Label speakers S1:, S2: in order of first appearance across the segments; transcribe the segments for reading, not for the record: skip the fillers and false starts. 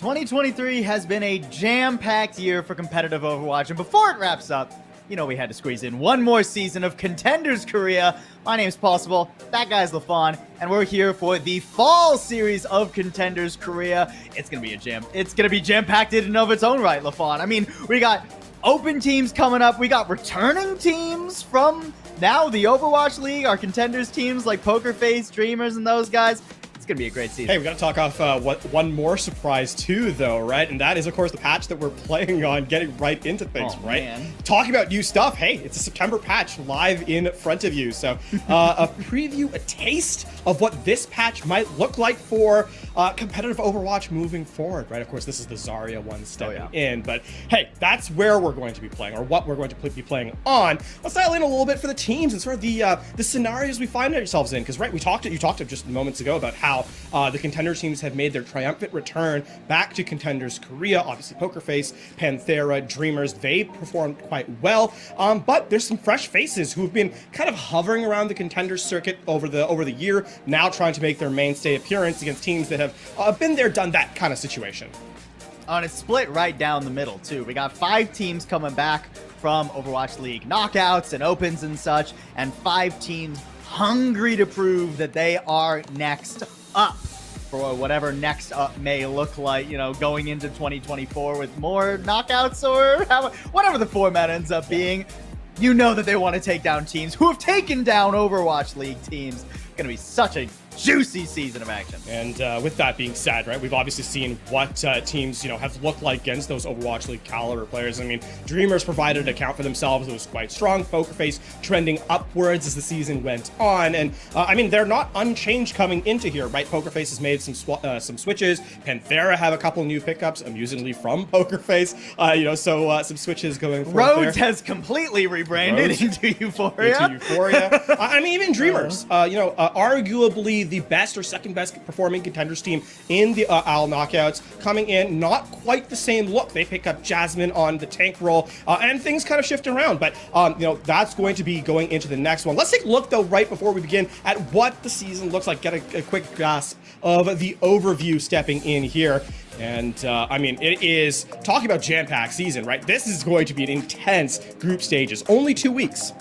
S1: 2023 has been a jam-packed year for competitive Overwatch, and before it wraps up, you know we had to squeeze in one more season of Contenders Korea. My name's Possible, that guy's LaFawn, and we're here for the fall series of Contenders Korea. It's gonna be jam-packed in and of its own right, LaFawn. I mean, we got open teams coming up, we got returning teams from now the Overwatch League, our Contenders teams like Poker Face, Dreamers, and those guys. It's gonna be a great season.
S2: Hey, we gotta talk off one more surprise too, though, right? And that is, of course, the patch that we're playing on, getting right into things, right? Man. Talking about new stuff. Hey, it's a September patch live in front of you. So, a preview, a taste of what this patch might look like for competitive Overwatch moving forward, right? Of course, this is the Zarya one stepping in, but hey, that's where we're going to be playing, or what we're going to be playing on. Let's dial in a little bit for the teams and sort of the scenarios we find ourselves in, because right, you talked just moments ago about how the Contender teams have made their triumphant return back to Contenders Korea. Obviously, Poker Face, PANTHERA, Dreamers, they performed quite well. But there's some fresh faces who have been kind of hovering around the Contenders circuit over the year, now trying to make their mainstay appearance against teams that have been there, done that kind of situation.
S1: And it's split right down the middle, too. We got 5 teams coming back from Overwatch League knockouts and opens and such, and 5 teams hungry to prove that they are next up for whatever next up may look like, you know, going into 2024 with more knockouts or whatever the format ends up being. You know that they want to take down teams who have taken down Overwatch League teams. It's going to be such a juicy season of action.
S2: And with that being said, right, we've obviously seen what teams, you know, have looked like against those Overwatch League caliber players. I mean, Dreamers provided an account for themselves. It was quite strong. Poker Face trending upwards as the season went on. And I mean, they're not unchanged coming into here, right? Poker Face has made some switches. PANTHERA have a couple new pickups, amusingly from Poker Face. You know, so some switches going forward.
S1: Rhodes has completely rebranded into Euphoria.
S2: I mean, even Dreamers, you know, arguably the best or second best performing Contenders team in the OWL knockouts, coming in not quite the same look. They pick up Jasmine on the tank role, and things kind of shift around, but you know, that's going to be going into the next one. Let's take a look, though, right before we begin, at what the season looks like, get a quick grasp of the overview stepping in here. And I mean, it is talking about jam-packed season, right? This is going to be an intense group stages, only 2 weeks.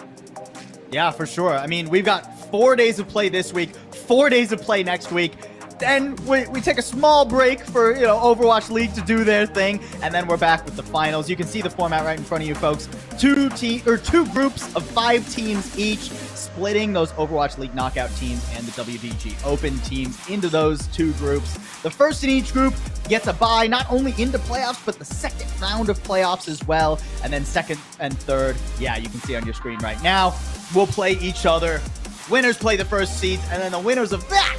S1: Yeah, for sure. I mean, we've got 4 days of play this week, 4 days of play next week. Then we take a small break for, you know, Overwatch League to do their thing, and then we're back with the finals. You can see the format right in front of you, folks. Two groups of 5 teams each, splitting those Overwatch League knockout teams and the WDG Open teams into those 2 groups. The first in each group gets a bye, not only into playoffs, but the second round of playoffs as well. And then second and third, yeah, you can see on your screen right now, we'll play each other. Winners play the first seeds, and then the winners of that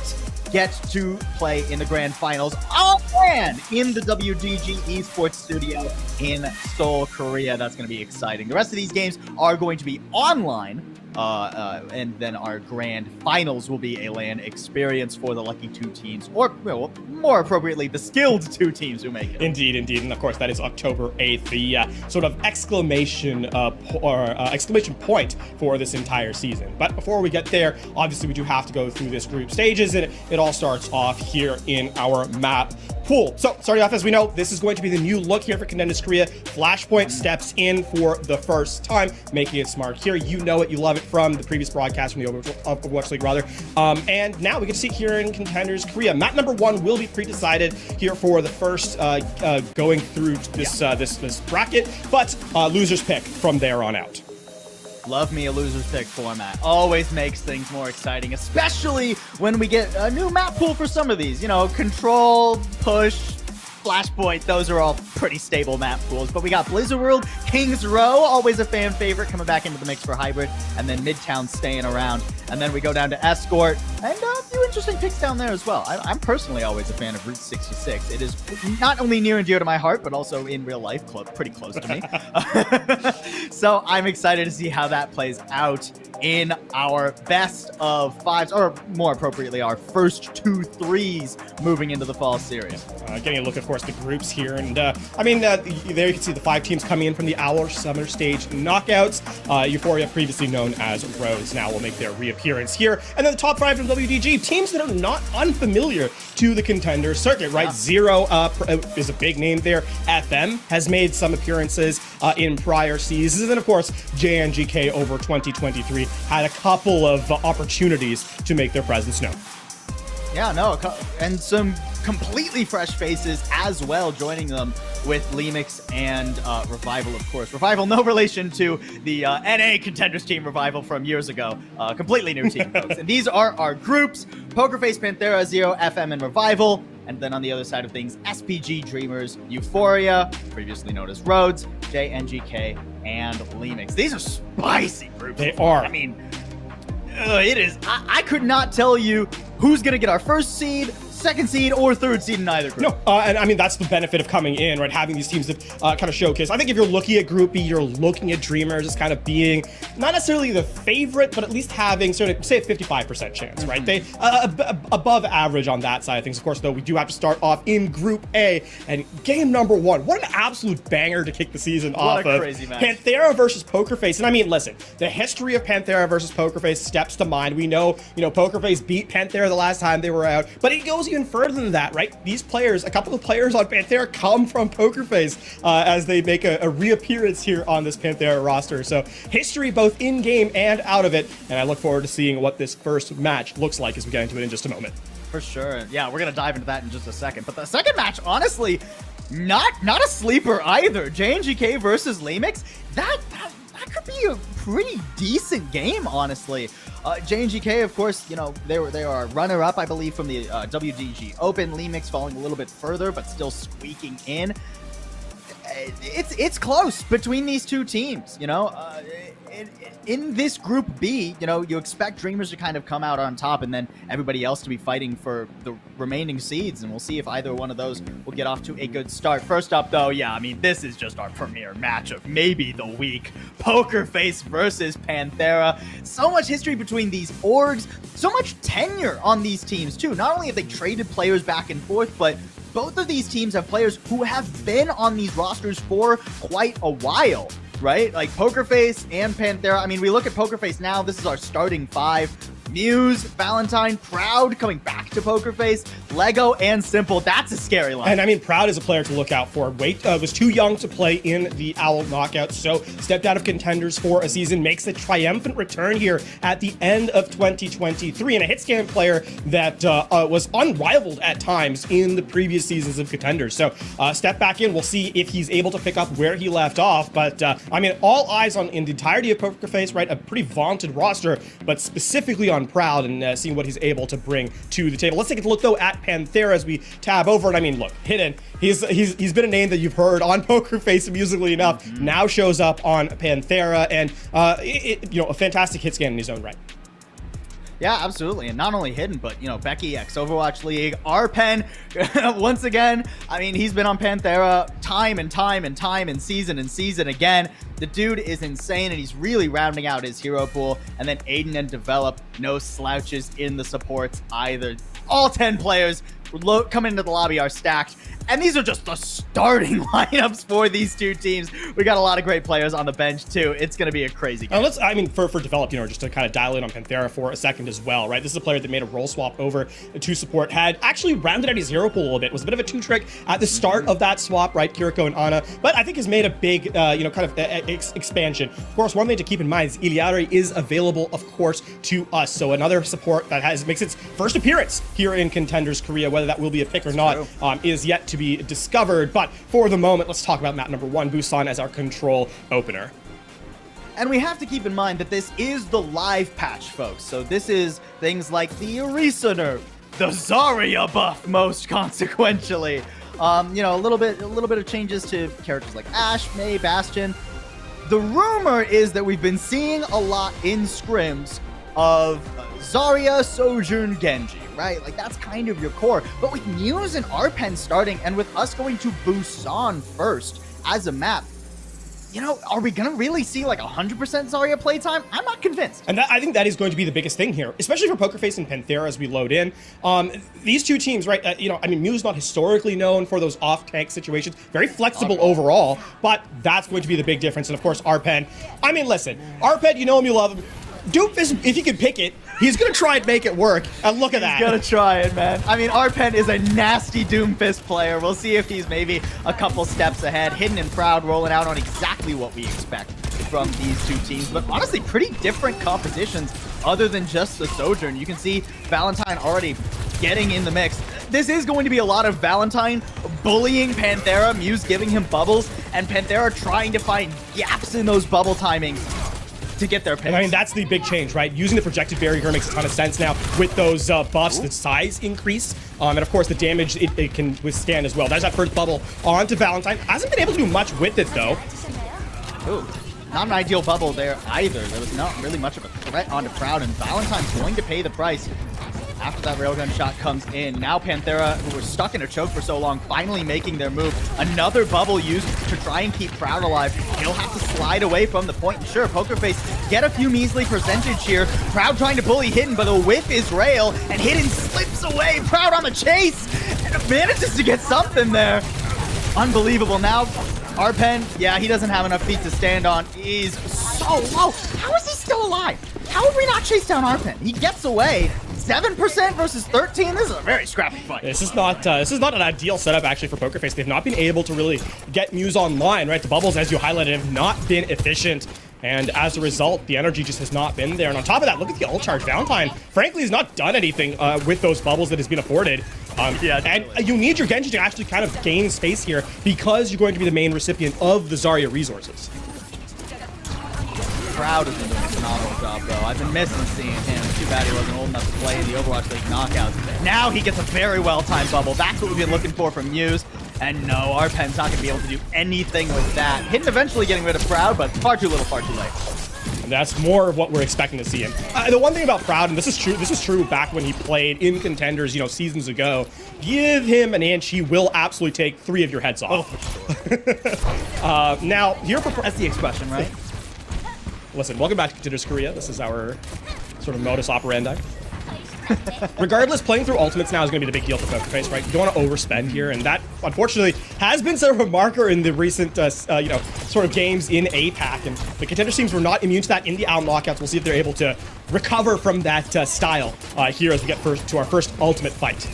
S1: get to play in the grand finals all planned in the WDG Esports Studio in Seoul, Korea. That's going to be exciting. The rest of these games are going to be online, and then our grand finals will be a LAN experience for the lucky 2 teams, or well, more appropriately, the skilled 2 teams who make it.
S2: Indeed, and of course that is October 8th, the sort of exclamation point for this entire season. But before we get there, obviously we do have to go through this group stages, and it all starts off here in our map pool. So starting off, as we know, this is going to be the new look here for Contenders Korea. Flashpoint steps in for the first time, making it smart here. You know it, you love it from the previous broadcast from the Overwatch League, rather. And now we get to see it here in Contenders Korea. Map number 1 will be pre-decided here for the first going through this this bracket, but losers pick from there on out.
S1: Love me a loser's pick format. Always makes things more exciting, especially when we get a new map pool for some of these. You know, Control, Push, Flashpoint, those are all pretty stable map pools. But we got Blizzard World, Kings Row, always a fan favorite, coming back into the mix for Hybrid, and then Midtown staying around. And then we go down to Escort, and a few interesting picks down there as well. I'm personally always a fan of Route 66. It is not only near and dear to my heart, but also in real life, pretty close to me. So I'm excited to see how that plays out in our best of 5s, or more appropriately, our first 2 3s moving into the fall series.
S2: Getting a look, of course, course, the groups here. And I mean, there you can see the 5 teams coming in from the Owl Summer Stage knockouts. Euphoria, previously known as Rose, now will make their reappearance here. And then the top 5 from WDG, teams that are not unfamiliar to the Contender circuit, right? Zero is a big name there. FM has made some appearances in prior seasons. And of course, JNGK over 2023 had a couple of opportunities to make their presence known.
S1: Yeah, no, and some completely fresh faces as well joining them with Lemix and Revival, of course. Revival, no relation to the NA Contenders team Revival from years ago. Completely new team, folks. And these are our groups: Pokerface, Panthera, Zero, FM, and Revival. And then on the other side of things, SPG, Dreamers, Euphoria, previously known as Rhodes, JNGK, and Lemix. These are spicy groups.
S2: They are.
S1: I mean, it is. I could not tell you who's going to get our first seed, second seed, or third seed in either group.
S2: No, and I mean, that's the benefit of coming in, right? Having these teams that kind of showcase. I think if you're looking at Group B, you're looking at Dreamers as kind of being not necessarily the favorite, but at least having sort of, say, a 55% chance, right? They above average on that side of things. Of course, though, we do have to start off in Group A, and game number 1. What an absolute banger to kick the season off of. What a crazy match. Panthera versus Pokerface. And I mean, listen, the history of Panthera versus Pokerface steps to mind. We know, Pokerface beat Panthera the last time they were out, but it goes even further than that, right? These players, a couple of players on Panthera come from Pokerface as they make a reappearance here on this Panthera roster. So history both in-game and out of it, and I look forward to seeing what this first match looks like as we get into it in just a moment.
S1: For sure. Yeah, we're going to dive into that in just a second. But the second match, honestly, not a sleeper either. JNGK versus Lemix, that could be a pretty decent game, honestly. JNGK, of course, they are runner-up, I believe, from the WDG Open. Lemix falling a little bit further, but still squeaking in. It's close between these two teams, in this Group B, you expect Dreamers to kind of come out on top and then everybody else to be fighting for the remaining seeds, and we'll see if either one of those will get off to a good start. First up, though, yeah, I mean, this is just our premier match of maybe the week. Pokerface versus Panthera. So much history between these orgs, so much tenure on these teams, too. Not only have they traded players back and forth, but both of these teams have players who have been on these rosters for quite a while, right? Like Pokerface and Panthera. I mean, we look at Pokerface now. This is our starting 5. Muse, Valentine, Proud coming back to Pokerface, Lego, and Simple. That's a scary line.
S2: And I mean, Proud is a player to look out for. Was too young to play in the Owl Knockout, so stepped out of Contenders for a season, makes a triumphant return here at the end of 2023, and a hit scan player that was unrivaled at times in the previous seasons of Contenders. So step back in, we'll see if he's able to pick up where he left off. But I mean, all eyes on in the entirety of Pokerface, right? A pretty vaunted roster, but specifically on Proud, and seeing what he's able to bring to the table. Let's take a look though at Panthera as we tab over. And I mean, look, Hidden, he's been a name that you've heard on Pokerface musically enough. Now shows up on Panthera, and a fantastic hit scan in his own right.
S1: Yeah, absolutely. And not only Hidden, but, Becky X, Overwatch League, Arpen, once again, I mean, he's been on Panthera time and season again. The dude is insane, and he's really rounding out his hero pool. And then Aiden and Develop, no slouches in the supports either. All 10 players coming into the lobby are stacked. And these are just the starting lineups for these two teams. We got a lot of great players on the bench, too. It's going to be a crazy game.
S2: For Develop, just to kind of dial in on Panthera for a second as well, right? This is a player that made a role swap over to support, had actually rounded out his hero pool a little bit. Was a bit of a two-trick at the start of that swap, right? Kiriko and Ana. But I think has made a big, expansion. Of course, one thing to keep in mind is Iliari is available, of course, to us. So another support that makes its first appearance here in Contenders Korea. Whether that will be a pick or not is yet to be discovered. But for the moment, let's talk about map number 1, Busan, as our control opener.
S1: And we have to keep in mind that this is the live patch, folks. So this is things like the Orisa nerf, the Zarya buff, most consequentially. A little bit of changes to characters like Ashe, Mei, Bastion. The rumor is that we've been seeing a lot in scrims of Zarya, Sojourn, Genji, right? Like, that's kind of your core. But with Muse and Arpen starting, and with us going to Busan first as a map, you know, are we going to really see like 100% Zarya playtime? I'm not convinced.
S2: And I think that is going to be the biggest thing here, especially for PokerFace and PANTHERA as we load in. These two teams, right, you know, I mean, Mew's not historically known for those off-tank situations. Very flexible overall, but that's going to be the big difference. And of course, Arpen. I mean, listen, Arpen, you know him, you love him. Doomfist, if he can pick it, he's going to try and make it work. And look at that.
S1: He's going to try it, man. I mean, Arpen is a nasty Doomfist player. We'll see if he's maybe a couple steps ahead. Hidden and Proud rolling out on exactly what we expect from these two teams. But honestly, pretty different compositions other than just the Sojourn. You can see Valentine already getting in the mix. This is going to be a lot of Valentine bullying PANTHERA, Mew's giving him bubbles, and PANTHERA trying to find gaps in those bubble timings to get their picks.
S2: I mean, that's the big change, right? Using the projected barrier here makes a ton of sense now with those buffs, the size increase, and of course the damage it can withstand as well. There's that first bubble onto Valentine. Hasn't been able to do much with it, though.
S1: Ooh, not an ideal bubble there either. There was not really much of a threat onto Proud, and Valentine's going to pay the price after that railgun shot comes in. Now PANTHERA, who were stuck in a choke for so long, finally making their move. Another bubble used to try and keep Proud alive. He'll have to slide away from the point. And sure, PokerFace get a few measly percentage here. Proud trying to bully Hidden, but the whiff is Rail, and Hidden slips away. Proud on the chase, and manages to get something there. Unbelievable. Now, Arpen, yeah, he doesn't have enough feet to stand on. He's so low. How is he still alive? How would we not chase down Arpen? He gets away. 7% versus 13. This is a very scrappy fight.
S2: This is not an ideal setup actually for PokerFace. They've not been able to really get Muse online, right? The bubbles, as you highlighted, have not been efficient. And as a result, the energy just has not been there. And on top of that, look at the ult charge. Valentine, frankly, has not done anything with those bubbles that has been afforded.
S1: Yeah,
S2: and you need your Genji to actually kind of gain space here because you're going to be the main recipient of the Zarya resources.
S1: Proud has been doing a phenomenal job, though. I've been missing seeing him. Too bad he wasn't old enough to play in the Overwatch League knockouts. Now he gets a very well-timed bubble. That's what we've been looking for from Muse. And no, Arpen's not going to be able to do anything with that. Hidden eventually getting rid of Proud, but far too little, far too late.
S2: And that's more of what we're expecting to see him. The one thing about Proud, and this was true back when he played in Contenders, you know, seasons ago, give him an inch, he will absolutely take 3 of your heads off.
S1: Oh, for sure.
S2: Now, here for...
S1: That's the expression, right?
S2: Listen, welcome back to Contenders Korea. This is our sort of modus operandi. Regardless, playing through ultimates now is going to be the big deal for PokerFace, right? You don't want to overspend here, and that, unfortunately, has been sort of a marker in the recent, you know, sort of games in APAC, and the Contenders teams were not immune to that in the out knockouts. We'll see if they're able to recover from that style here as we get to our first ultimate fight.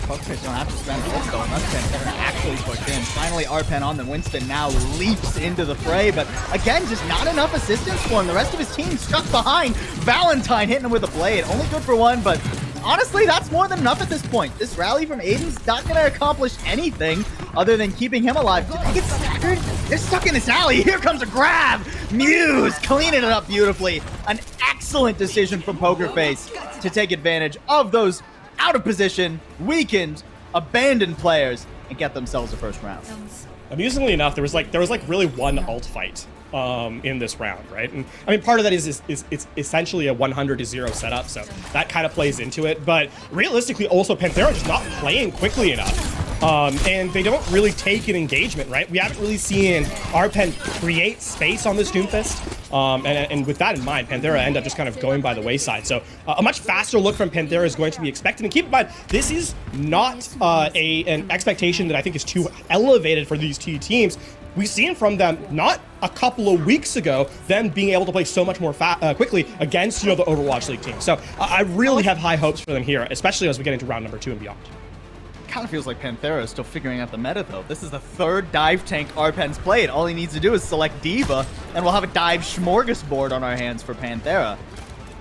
S1: PokerFace don't have to spend ult though, unless PANTHERA actually push in. Finally, Arpen on them. Winston now leaps into the fray, but again, just not enough assistance for him. The rest of his team stuck behind. Valentine hitting him with a blade. Only good for one, but honestly, that's more than enough at this point. This rally from Aiden's not going to accomplish anything other than keeping him alive. Did they get staggered? They're stuck in this alley. Here comes a grab. Muse cleaning it up beautifully. An excellent decision from PokerFace to take advantage of those out of position, weakened, abandoned players and get themselves a first round.
S2: Amusingly enough, there was like really one ult fight in this round, right? And I mean, part of that is it's essentially a 100-0 setup, so that kind of plays into it. But realistically, also PANTHERA just not playing quickly enough, and they don't really take an engagement, right? We haven't really seen Arpen create space on this Doomfist. And with that in mind, PANTHERA end up just kind of going by the wayside. So a much faster look from PANTHERA is going to be expected. And keep in mind, this is not an expectation that I think is too elevated for these two teams. We've seen from them not a couple of weeks ago them being able to play so much more quickly against, you know, the Overwatch League team. So I really have high hopes for them here, especially as we get into round number 2 and beyond.
S1: Kind of feels like PANTHERA is still figuring out the meta, though. This is the 3rd dive tank Arpen's played. All he needs to do is select D.Va, and we'll have a dive smorgasbord on our hands for PANTHERA.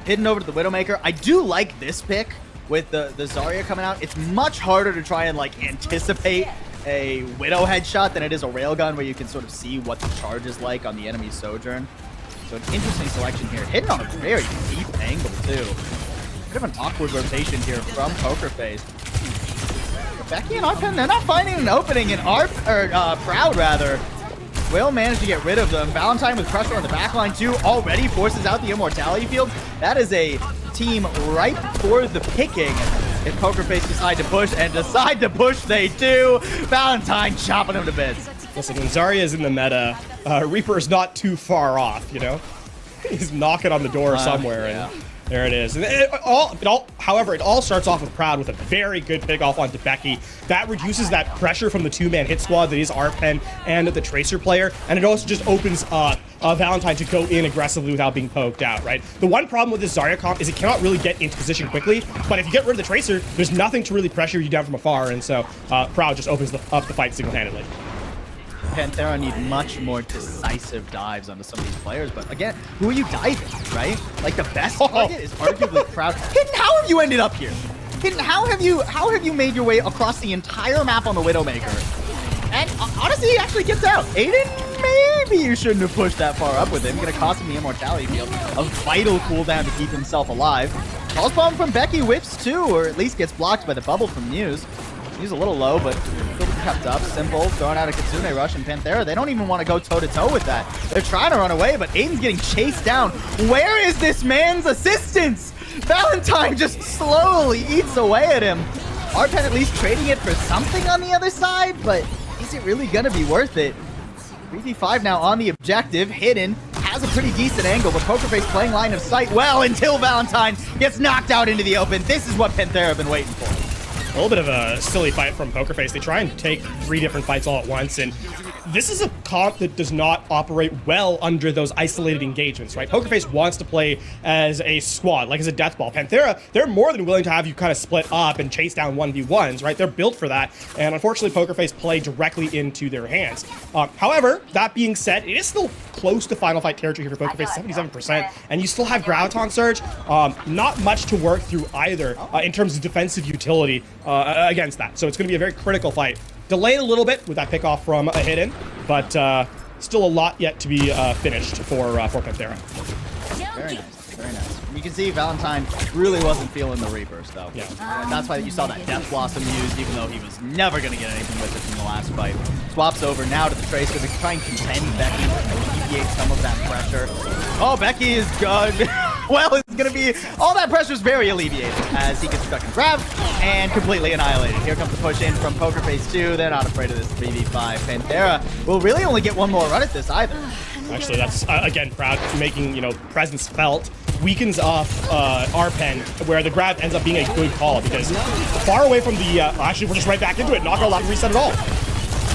S1: Hidden over to the Widowmaker. I do like this pick with the Zarya coming out. It's much harder to try and, like, anticipate a Widow headshot than it is a railgun, where you can sort of see what the charge is like on the enemy's Sojourn. So an interesting selection here. Hidden on a very deep angle, too. Bit of an awkward rotation here from PokerFace. Becky and Arpen, they're not finding an opening, and Proud, rather, will manage to get rid of them. Valentine with pressure on the backline, too, already forces out the Immortality Field. That is a team ripe for the picking if PokerFace decide to push, and decide to push they do. Valentine chopping him to bits.
S2: Listen, when Zarya is in the meta, Reaper is not too far off, you know? He's knocking on the door somewhere,
S1: yeah.
S2: and there it is. And however, it all starts off with Proud with a very good pick off onto Becky. That reduces that pressure from the two-man hit squad that is Arpen and the Tracer player, and it also just opens up Valentine to go in aggressively without being poked out, right? The one problem with this Zarya comp is it cannot really get into position quickly, but if you get rid of the Tracer, there's nothing to really pressure you down from afar, and so Proud just opens up the fight single-handedly.
S1: PANTHERA need much more decisive dives onto some of these players, but again, who are you diving, right? Like the best target is arguably Proud. Hidden, how have you ended up here? Hidden, how have you made your way across the entire map on the Widowmaker? And honestly, he actually gets out. Aiden, maybe you shouldn't have pushed that far up with him. Gonna cost him the immortality field, a vital cooldown to keep himself alive. Pulse bomb from Becky whiffs too, or at least gets blocked by the bubble from Muse. He's a little low, but still kept up. Simple, throwing out a Kitsune Rush, and PANTHERA, they don't even want to go toe-to-toe with that. They're trying to run away, but Aiden's getting chased down. Where is this man's assistance? Valentine just slowly eats away at him. Arpen at least trading it for something on the other side, but is it really going to be worth it? 3v5 now on the objective. Hidden has a pretty decent angle, but PokerFace playing line of sight well until Valentine gets knocked out into the open. This is what PANTHERA have been waiting for.
S2: A little bit of a silly fight from PokerFace. They try and take 3 different fights all at once, and this is a comp that does not operate well under those isolated engagements, right? PokerFace wants to play as a squad, like as a death ball. PANTHERA, they're more than willing to have you kind of split up and chase down 1v1s, right? They're built for that, and unfortunately, PokerFace play directly into their hands. However, that being said, it is still close to final fight territory here for PokerFace, 77%, and you still have Graviton Surge. Not much to work through either in terms of defensive utility against that. So it's going to be a very critical fight. Delayed a little bit with that pick off from a Hidden, but still a lot yet to be finished for PANTHERA.
S1: Very nice, very nice. You can see Valentine really wasn't feeling the Reapers, though.
S2: Yeah.
S1: That's why you saw that Death Blossom used, even though he was never going to get anything with it from the last fight. Swaps over now to the Tracer to try and contend Becky, alleviate some of that pressure. Oh, Becky is good. Well, it's going to be... All that pressure is very alleviated as he gets stuck in grab and completely annihilated. Here comes the push in from PokerFace 2. They're not afraid of this 3v5. PANTHERA will really only get one more run at this either.
S2: Actually, that's, again, Proud making, presence felt. Weakens off Arpen, where the grab ends up being a good call because far away from the... actually, we're just right back into it. Not going to allow him to reset at all.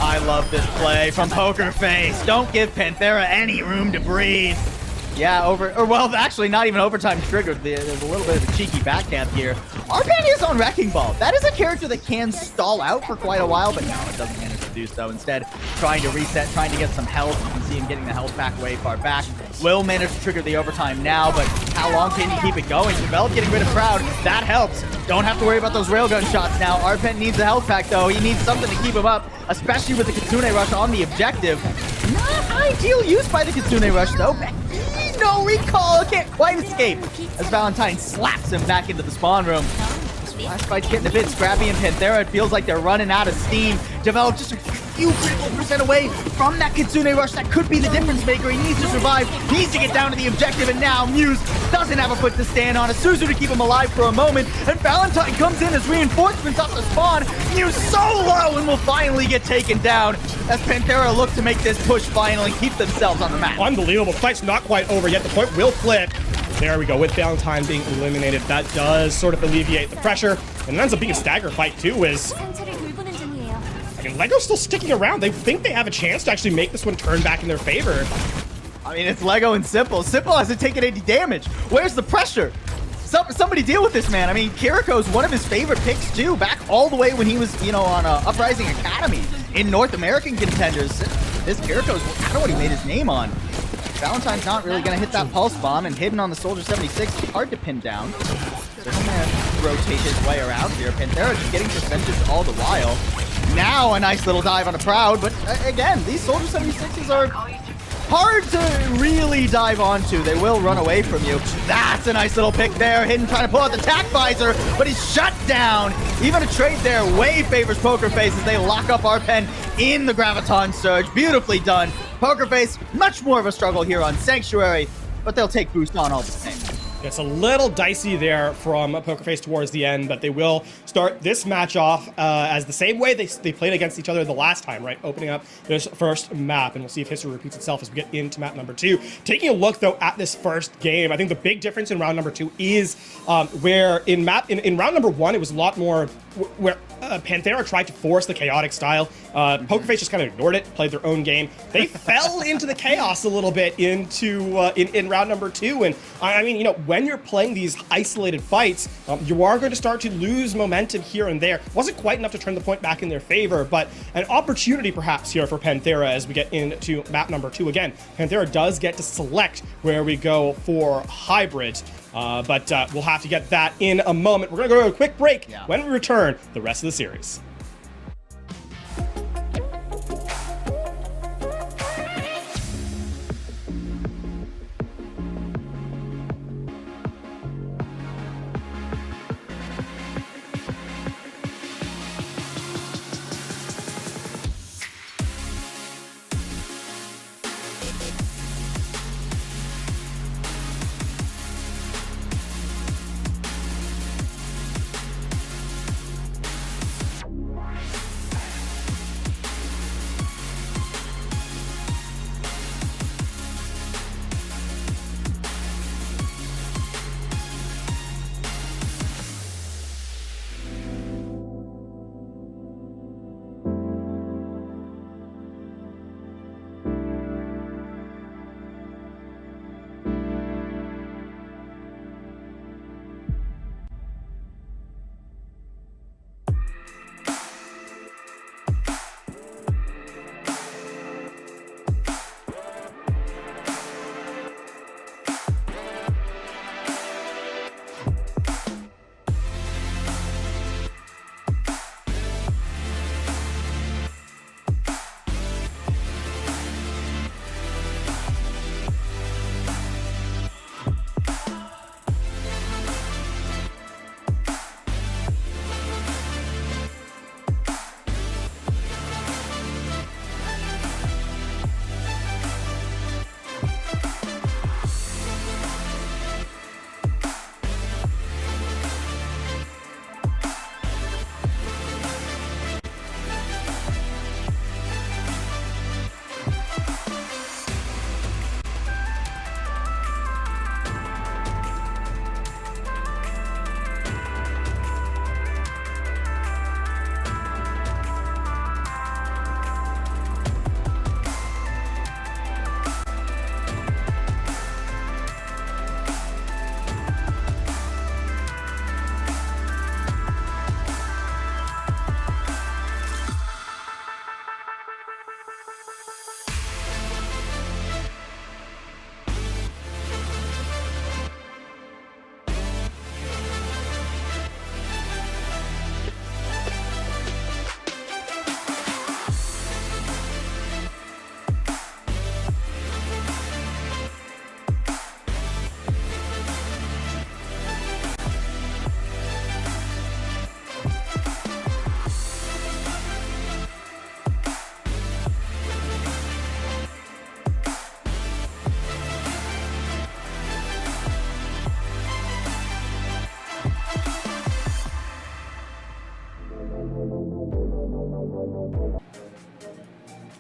S1: I love this play from PokerFace. Don't give PANTHERA any room to breathe. Yeah, well, actually, not even overtime triggered. There's a little bit of a cheeky backhand here. Arpen is on Wrecking Ball. That is a character that can stall out for quite a while, but no, it doesn't manage to do so. Instead, trying to reset, trying to get some health. You can see him getting the health back way far back. Will manage to trigger the overtime now, but how long can you keep it going? Develop getting rid of Proud. That helps. Don't have to worry about those railgun shots now. Arpen needs a health pack, though. He needs something to keep him up, especially with the Kitsune Rush on the objective. Not ideal use by the Kitsune Rush, though. No recall, can't quite escape as Valentine slaps him back into the spawn room. Last fight's getting a bit scrappy in PANTHERA. It feels like they're running out of steam. Develop just a few critical percent away from that Kitsune Rush. That could be the difference maker. He needs to survive, needs to get down to the objective, and now Muse doesn't have a foot to stand on. A Suzu to keep him alive for a moment, and Valentine comes in as reinforcements off the spawn. Muse so low and will finally get taken down as PANTHERA look to make this push finally keep themselves on the map.
S2: Unbelievable. Fight's not quite over yet. The point will flip. There we go, with Valentine being eliminated. That does sort of alleviate the pressure. And it ends up being a stagger fight, too, as... I mean, Lego's still sticking around. They think they have a chance to actually make this one turn back in their favor.
S1: I mean, it's Lego and Simple. Simple hasn't taken any damage. Where's the pressure? Somebody deal with this man. I mean, Kiriko's one of his favorite picks, too, back all the way when he was, on Uprising Academy in North American Contenders. This Kiriko's kind of what he made his name on. Valentine's not really going to hit that pulse bomb, and Hidden on the Soldier 76 is hard to pin down. They're going to rotate his way around here. PANTHERA just getting percentage all the while. Now a nice little dive on a Proud, but again, these Soldier 76s are hard to really dive onto. They will run away from you. That's a nice little pick there. Hidden trying to pull out the tack visor, but he's shut down. Even a trade there way favors PokerFace as they lock up Arpen in the Graviton Surge. Beautifully done. PokerFace, much more of a struggle here on Sanctuary, but they'll take boost on all the same.
S2: It's a little dicey there from PokerFace towards the end, but they will start this match off as the same way they played against each other the last time, right? Opening up this first map, and we'll see if history repeats itself as we get into map number 2. Taking a look, though, at this first game, I think the big difference in round number 2 is where in round number 1, it was a lot more where Panthera tried to force the chaotic style. Poker Face just kind of ignored it, played their own game. They fell into the chaos a little bit in round number 2. And I mean, you know, when you're playing these isolated fights, you are going to start to lose momentum here and there. Wasn't quite enough to turn the point back in their favor, but an opportunity perhaps here for Panthera as we get into map number 2. Again, Panthera does get to select where we go for hybrid. But we'll have to get that in a moment. We're going to go to a quick break. When we return, the rest of the series.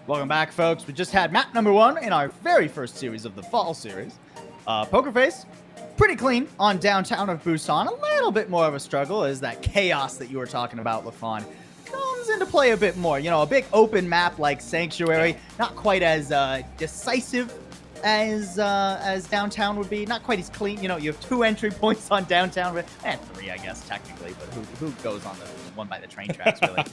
S1: Welcome back, folks. We just had map number 1 in our very first series of the fall series. Poker Face, pretty clean on downtown of Busan. A little bit more of a struggle as that chaos that you were talking about, LaFawn, comes into play a bit more. You know, a big open map like Sanctuary, not quite as decisive as downtown would be. Not quite as clean. You know, you have 2 entry points on downtown, but 3, I guess, technically. But who goes on the one by the train tracks, really?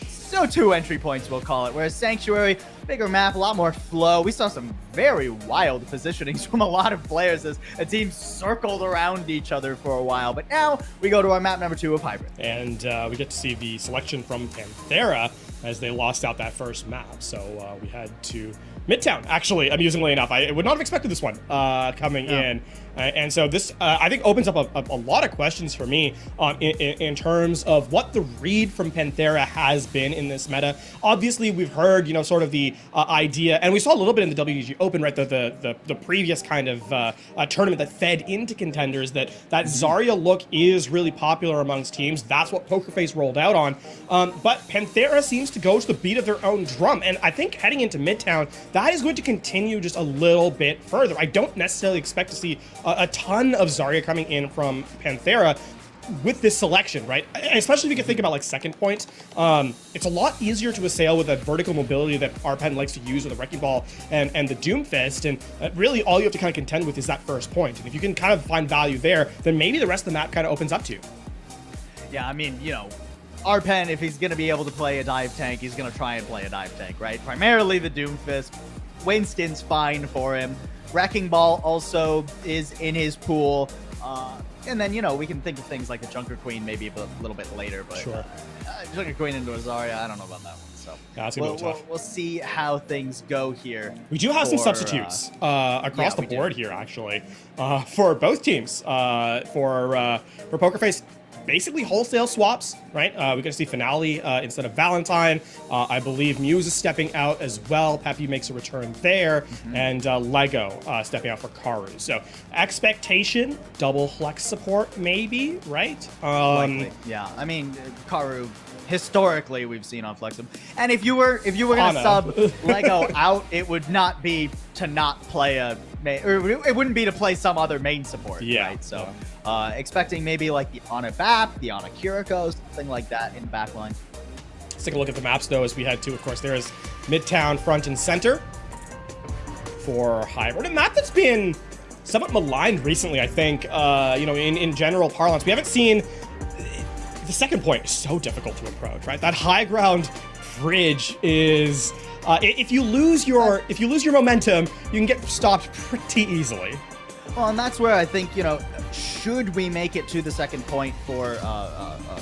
S1: So 2 entry points, we'll call it. Whereas Sanctuary, bigger map, a lot more flow. We saw some very wild positionings from a lot of players as a team circled around each other for a while. But now we go to our map number 2 of Hybrid.
S2: And we get to see the selection from Panthera as they lost out that first map. So we had to Midtown, actually, amusingly enough. I would not have expected this one coming in. And so this, I think, opens up a lot of questions for me in terms of what the read from Panthera has been in this meta. Obviously, we've heard, you know, sort of the idea, and we saw a little bit in the WDG Open, right? The previous kind of tournament that fed into Contenders, that Zarya look is really popular amongst teams. That's what Poker Face rolled out on. But Panthera seems to go to the beat of their own drum, and I think heading into Midtown, that is going to continue just a little bit further. I don't necessarily expect to see a ton of Zarya coming in from Panthera with this selection, right? Especially if you can think about like second point. It's a lot easier to assail with that vertical mobility that Arpen likes to use with the Wrecking Ball and the Doomfist, and really all you have to kind of contend with is that first point. And if you can kind of find value there, then maybe the rest of the map kind of opens up to you.
S1: Yeah, I mean, you know, Arpen, if he's going to be able to play a dive tank, he's going to try and play a dive tank, right? Primarily the Doomfist. Winston's fine for him. Wrecking Ball also is in his pool. And then, you know, we can think of things like the Junker Queen maybe a little bit later, but
S2: sure.
S1: Junker Queen into Zarya, I don't know about that one. So
S2: yeah, that's gonna be tough.
S1: We'll see how things go here.
S2: We do have some substitutes across the board here, actually, for both teams. For Poker Face, basically wholesale swaps, right? We're gonna see Finale instead of Valentine. I believe Muse is stepping out as well. Peppy makes a return there, and Lego stepping out for Karu. So expectation, double flex support, maybe, right?
S1: Likely. Yeah, I mean, Karu, historically we've seen on Flexum. And if you were gonna sub Lego out, it would not be to not play a main, or it wouldn't be to play some other main support, right? So expecting maybe like the Ana Bap, the Ana Kiriko, something like that in backline.
S2: Let's take a look at the maps though as we head to, of course, there is Midtown front and center for Hybrid, a map that's been somewhat maligned recently, I think. You know, in general parlance, we haven't seen. The second point is so difficult to approach, right? That high ground bridge is if you lose your momentum, you can get stopped pretty easily.
S1: Well, and that's where I think, you know, should we make it to the second point for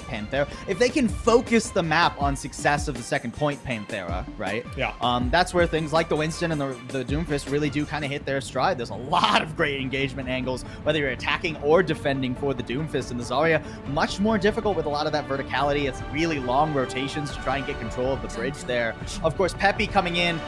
S1: Panthera, if they can focus the map on success of the second point Panthera, right?
S2: Yeah.
S1: That's where things like the Winston and the Doomfist really do kind of hit their stride. There's a lot of great engagement angles, whether you're attacking or defending for the Doomfist, and the Zarya much more difficult with a lot of that verticality. It's really long rotations to try and get control of the bridge there. Of course, Peppy coming in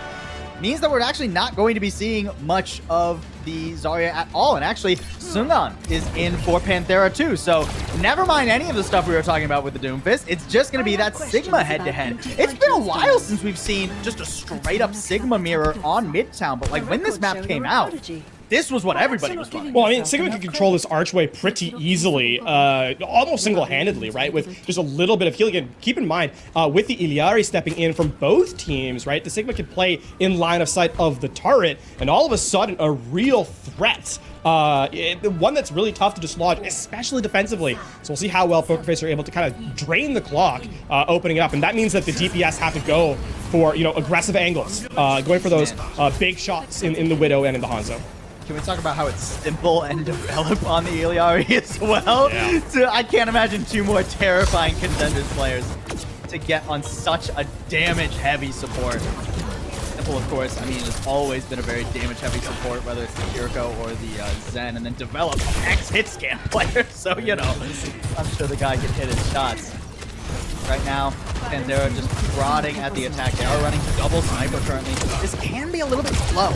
S1: means that we're actually not going to be seeing much of the Zarya at all. And actually, Sungan is in for Panthera too. So never mind any of the stuff we were talking about with the Doomfist. It's just going to be that Sigma head-to-head. It's been a while since we've seen just a straight-up Sigma mirror on Midtown. But like when this map came out, this was what everybody was running.
S2: Well, I mean, Sigma can control this archway pretty easily, almost single-handedly, right? With just a little bit of healing. And keep in mind, with the Iliari stepping in from both teams, right? The Sigma can play in line of sight of the turret, and all of a sudden, a real threat. One that's really tough to dislodge, especially defensively. So we'll see how well Poker Face are able to kind of drain the clock, opening up. And that means that the DPS have to go for, you know, aggressive angles, going for those big shots in the Widow and in the Hanzo.
S1: Can we talk about how it's simple and develop on the Iliari as well?
S2: Yeah.
S1: So I can't imagine two more terrifying Contenders players to get on such a damage-heavy support. Simple, of course, I mean, has always been a very damage-heavy support, whether it's the Kiriko or the Zen, and then develop ex-hit scan player. So, you know, I'm sure the guy can hit his shots. Right now, Panthera just prodding at the attack. They are running double sniper currently. This can be a little bit slow.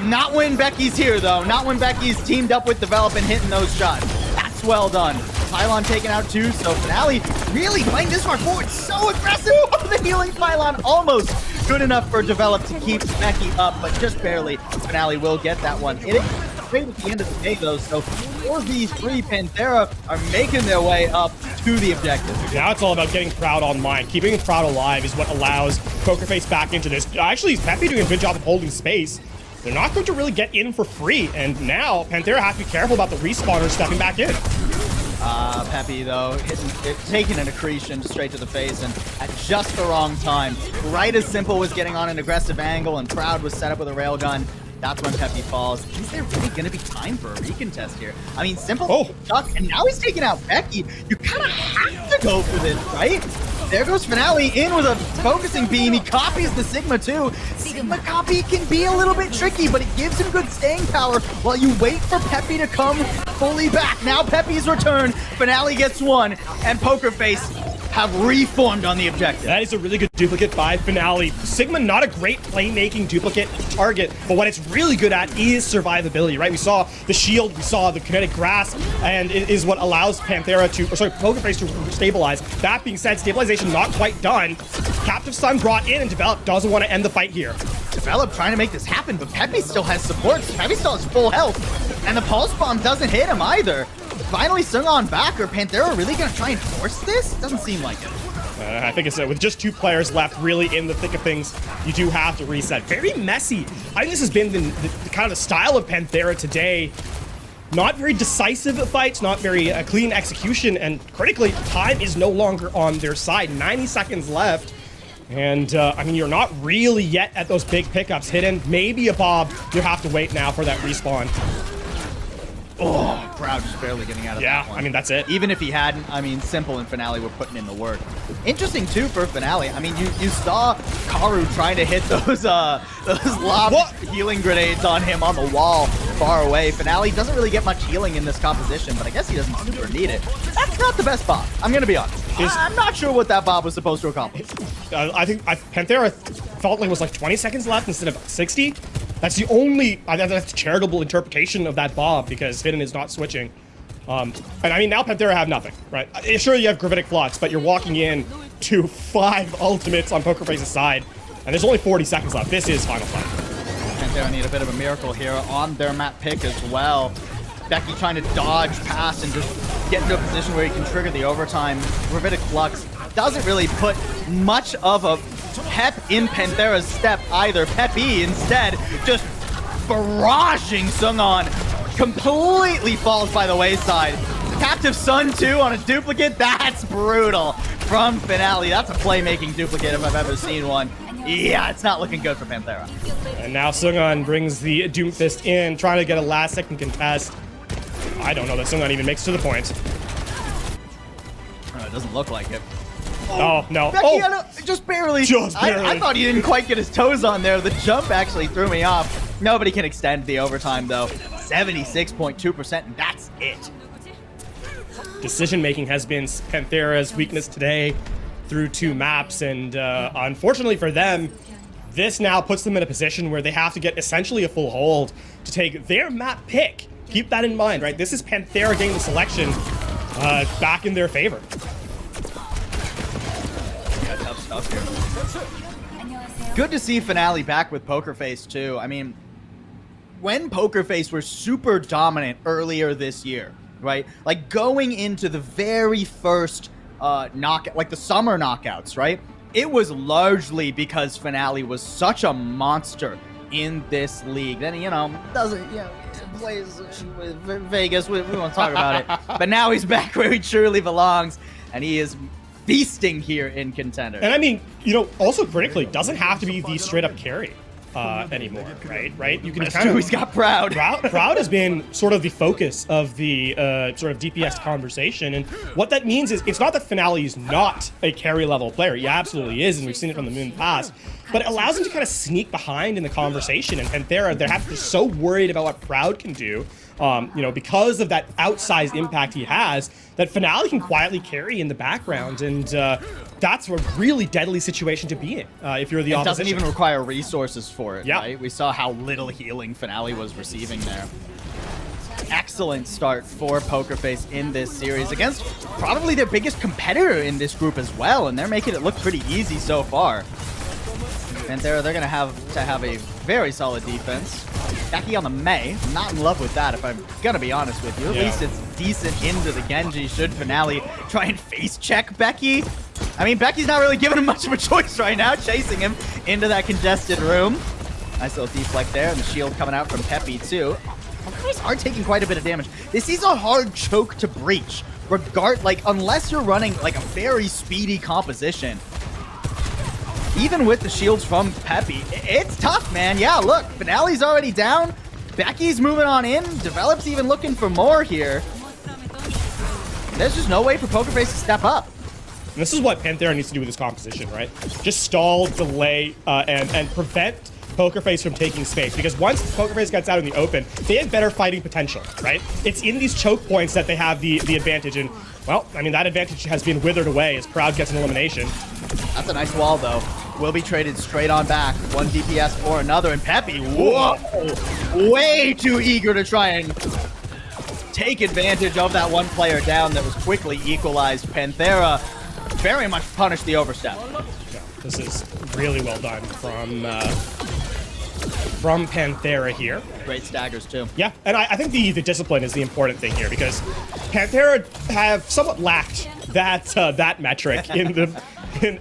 S1: Not when Becky's here, though. Not when Becky's teamed up with Develop and hitting those shots. That's well done. Pylon taken out too, so Finale really playing this far forward. So aggressive! The healing Pylon almost good enough for Develop to keep Becky up, but just barely. Finale will get that one. It is great at the end of the day, though, so 4v3 Panthera are making their way up to the objective.
S2: Now it's all about getting Proud online. Keeping Proud alive is what allows Poker Face back into this. Actually, Peppy doing a good job of holding space. They're not going to really get in for free, and now Panthera has to be careful about the respawners stepping back in.
S1: Peppy, though, taking an accretion straight to the face, and at just the wrong time. Right as Simple was getting on an aggressive angle and Proud was set up with a railgun, that's when Peppy falls. Is there really going to be time for a recontest here? I mean, Simple stuck, and now he's taking out Becky. You kind of have to go for this, right? There goes Finale in with a focusing beam. He copies the Sigma too. Sigma copy can be a little bit tricky, but it gives him good staying power while you wait for Peppy to come fully back. Now Peppy's return. Finale gets one, and Poker Face have reformed on the objective.
S2: That is a really good duplicate by Finale. Sigma, not a great playmaking duplicate target, but what it's really good at is survivability, right? We saw the shield, we saw the kinetic grasp, and it is what allows PANTHERA to, or sorry, POKER to stabilize. That being said, stabilization not quite done. Captive Sun brought in, and Develop doesn't want to end the fight here.
S1: Develop trying to make this happen, but Pepe still has support. Pepe still has full health, and the Pulse Bomb doesn't hit him either. Finally Sung on back. Are PANTHERA really going to try and force this? Doesn't seem like it.
S2: I think it's with just 2 players left really in the thick of things, you do have to reset. Very messy. I think this has been the kind of the style of PANTHERA today. Not very decisive fights, not very clean execution, and critically, time is no longer on their side. 90 seconds left. And, I mean, you're not really yet at those big pickups. Hidden, maybe a Bob. You have to wait now for that respawn.
S1: Oh, Proud just barely getting out of that one.
S2: I mean, that's it.
S1: Even if he hadn't, I mean, Simple and Finale were putting in the work. Interesting, too, for Finale. I mean, you saw Karu trying to hit those lob healing grenades on him on the wall far away. Finale doesn't really get much healing in this composition, but I guess he doesn't super need it. That's not the best Bob. I'm going to be honest. I'm not sure what that Bob was supposed to accomplish.
S2: I think PANTHERA felt like it was like 20 seconds left instead of 60. That's the only, that's a charitable interpretation of that Bob, because Hidden is not switching. And I mean, now PANTHERA have nothing, right? Sure, you have Gravitic Flux, but you're walking in to 5 ultimates on POKERFACE's side, and there's only 40 seconds left. This is final fight.
S1: PANTHERA need a bit of a miracle here on their map pick as well. Becky trying to dodge past and just get into a position where he can trigger the overtime. Gravitic Flux doesn't really put much of a pep in PANTHERA's step either. Pepe instead just barraging Sungon. Completely falls by the wayside. Captive Sun too on a duplicate. That's brutal from Finale. That's a playmaking duplicate if I've ever seen one. Yeah, it's not looking good for PANTHERA.
S2: And now Sungon brings the Doomfist in, trying to get a last second contest. I don't know that Sungon even makes it to the point.
S1: It doesn't look like it.
S2: Oh, no.
S1: Becky, just barely.
S2: Just barely.
S1: I thought he didn't quite get his toes on there. The jump actually threw me off. Nobody can extend the overtime, though. 76.2%, and that's it.
S2: Decision-making has been PANTHERA's weakness today through 2 maps, and unfortunately for them, this now puts them in a position where they have to get essentially a full hold to take their map pick. Keep that in mind, right? This is PANTHERA getting the selection back in their favor.
S1: Tough stuff here. Good to see Finale back with POKERFACE too. I mean, when POKERFACE were super dominant earlier this year, right? Like going into the very first knockout, like the summer knockouts, right? It was largely because Finale was such a monster in this league. Then, you know, doesn't, you know, plays with Vegas. We won't talk about it. But now he's back where he truly belongs, and he is feasting here in Contenders.
S2: And I mean, you know, also critically, doesn't have to be the straight up carry anymore, right? You can kind of.
S1: He's got Proud.
S2: Proud has been sort of the focus of the sort of DPS conversation, and what that means is it's not that Finale is not a carry level player. He absolutely is, and we've seen it from the Moon past. But it allows him to kind of sneak behind in the conversation, and PANTHERA, they're so worried about what Proud can do, you know, because of that outsized impact he has, that Finale can quietly carry in the background, and that's a really deadly situation to be in if you're the opposition. It
S1: doesn't even require resources for it,
S2: yeah.
S1: Right? We saw how little healing Finale was receiving there. Excellent start for POKERFACE in this series against probably their biggest competitor in this group as well, and they're making it look pretty easy so far. PANTHERA, they're going to have a very solid defense. Becky on the Mei. I'm not in love with that, if I'm going to be honest with you. At least it's decent into the Genji. Should Finale try and face check Becky? I mean, Becky's not really giving him much of a choice right now, chasing him into that congested room. Nice little deflect there, and the shield coming out from Pepe, too. POKERFACE are taking quite a bit of damage. This is a hard choke to breach, unless you're running, like, a very speedy composition. Even with the shields from Pepe, it's tough, man. Yeah, look, Finale's already down. Becky's moving on in. Develop's even looking for more here. There's just no way for POKERFACE to step up.
S2: And this is what PANTHERA needs to do with this composition, right? Just stall, delay, and prevent POKERFACE from taking space, because once POKERFACE gets out in the open, they have better fighting potential, right? It's in these choke points that they have the advantage, and Well, I mean, that advantage has been withered away as Proud gets an elimination.
S1: That's a nice wall, though. Will be traded straight on back. One DPS for another, and Peppy, whoa, way too eager to try and take advantage of that one player down that was quickly equalized. Panthera very much punished the overstep.
S2: Yeah, this is really well done from Panthera here.
S1: Great staggers, too.
S2: Yeah, and I think the discipline is the important thing here, because Panthera have somewhat lacked that metric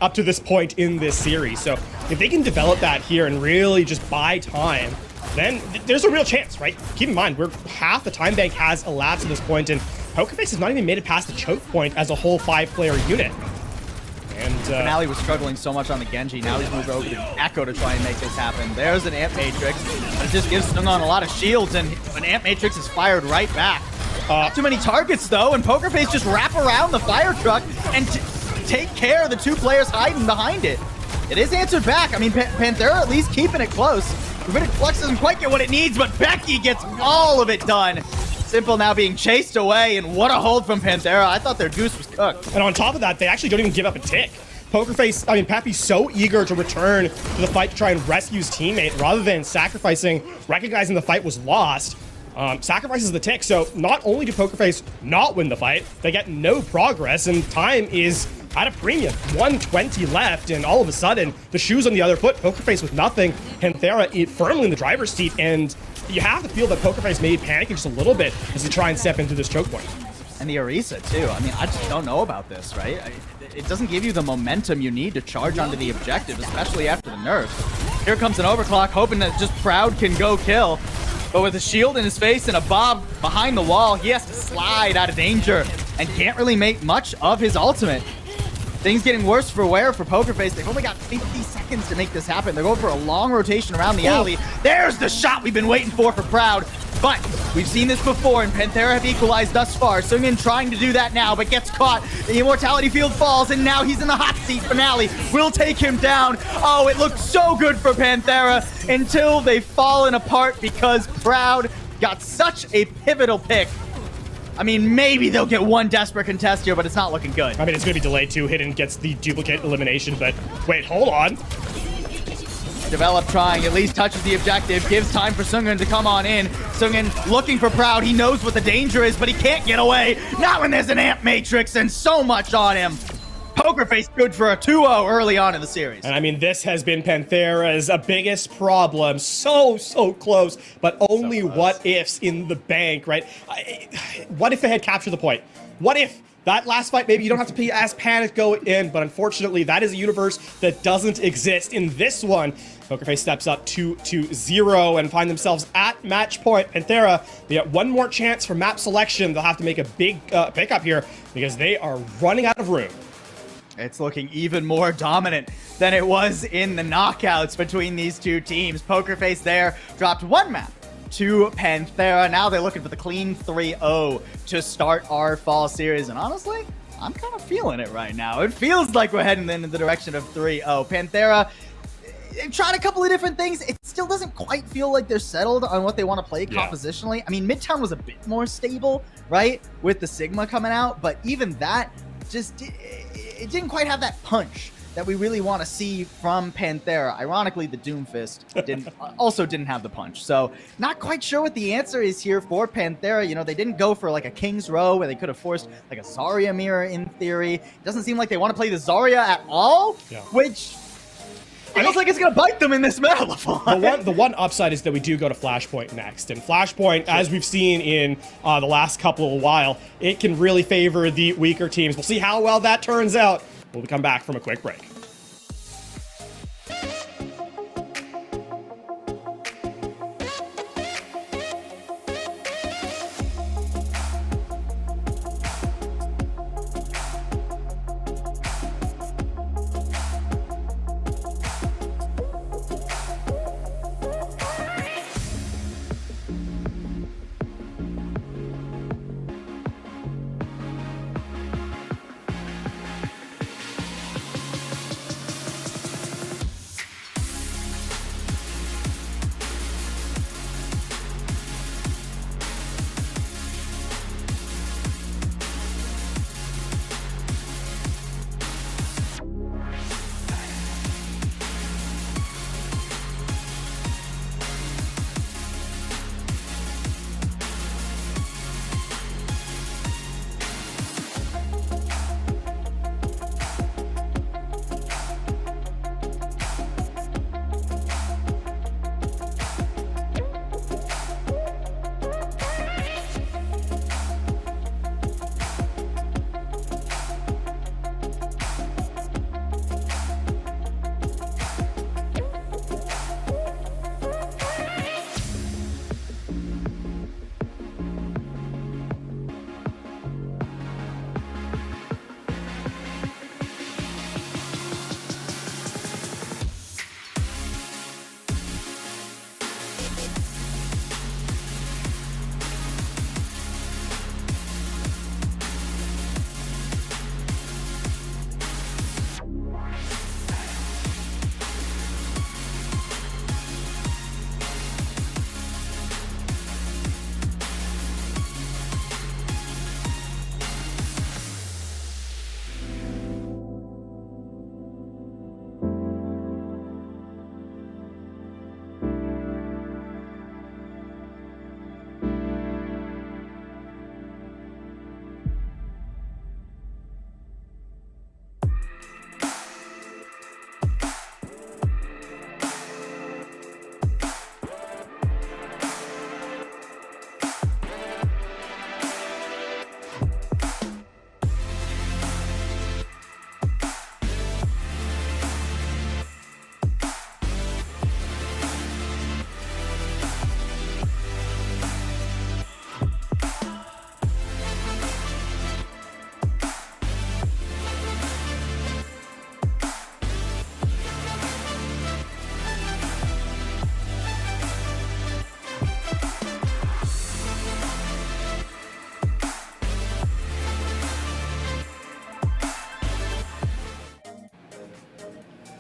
S2: up to this point in this series. So if they can develop that here and really just buy time, then there's a real chance, right? Keep in mind, half the time bank has elapsed at this point, and PokerFace has not even made it past the choke point as a whole 5-player unit. And
S1: Finale was struggling so much on the Genji. Now he's moved over to the Echo to try and make this happen. There's an Amp Matrix, but it just gives Stungon a lot of shields, and an Amp Matrix is fired right back. Not too many targets, though, and PokerFace just wrap around the fire truck and take care of the 2 players hiding behind it. It is answered back. I mean, Panthera at least keeping it close. Rabbinic Flux doesn't quite get what it needs, but Becky gets all of it done. Simple now being chased away, and what a hold from Panthera. I thought their goose was cooked.
S2: And on top of that, they actually don't even give up a tick. Peppy's so eager to return to the fight to try and rescue his teammate rather than recognizing the fight was lost. Sacrifices the tick, so not only do PokerFace not win the fight, they get no progress, and time is at a premium. 120 left, and all of a sudden, the shoe's on the other foot. PokerFace with nothing, Panthera firmly in the driver's seat, and you have to feel that PokerFace may be panicking just a little bit as they try and step into this choke point.
S1: And the Orisa, too. I mean, I just don't know about this, right? It doesn't give you the momentum you need to charge onto the objective, especially after the nerfs. Here comes an overclock, hoping that just Proud can go kill. But with a shield in his face and a Bob behind the wall, he has to slide out of danger and can't really make much of his ultimate. Things getting worse for wear for PokerFace. They've only got 50 seconds to make this happen. They're going for a long rotation around the alley. There's the shot we've been waiting for Proud. But we've seen this before, and Panthera have equalized thus far. Sungin trying to do that now, but gets caught. The Immortality Field falls, and now he's in the hot seat. Finale will take him down. Oh, it looked so good for Panthera until they've fallen apart because Proud got such a pivotal pick. I mean, maybe they'll get one desperate contest here, but it's not looking good.
S2: I mean, it's going to be delayed too. Hidden gets the duplicate elimination, but wait, hold on.
S1: Develop trying, at least touches the objective, gives time for Sungin to come on in. Sungin looking for Proud. He knows what the danger is, but he can't get away. Not when there's an Amp Matrix and so much on him. PokerFace good for a 2-0 early on in the series.
S2: And I mean, this has been Panthera's biggest problem. So close, but only so what ifs in the bank, right? What if they had captured the point? What if that last fight, maybe you don't have to be as panicked go in, but unfortunately, that is a universe that doesn't exist. In this one, PokerFace steps up 2-0 and find themselves at match point. Panthera, they get one more chance for map selection. They'll have to make a big pickup here because they are running out of room.
S1: It's looking even more dominant than it was in the knockouts between these two teams. PokerFace there dropped one map to Panthera. Now they're looking for the clean 3-0 to start our fall series. And honestly, I'm kind of feeling it right now. It feels like we're heading in the direction of 3-0. Panthera, they've tried a couple of different things. It still doesn't quite feel like they're settled on what they want to play compositionally. I mean, Midtown was a bit more stable, right? With the Sigma coming out, but even that just, it didn't quite have that punch that we really want to see from Panthera. Ironically, the Doomfist also didn't have the punch. So not quite sure what the answer is here for Panthera. You know, they didn't go for like a King's Row where they could have forced like a Zarya mirror in theory. It doesn't seem like they want to play the Zarya at all, which feels like it's going to bite them in this meta.
S2: The one upside is that we do go to Flashpoint next. And Flashpoint, as we've seen in the last couple of while, it can really favor the weaker teams. We'll see how well that turns out. We'll come back from a quick break.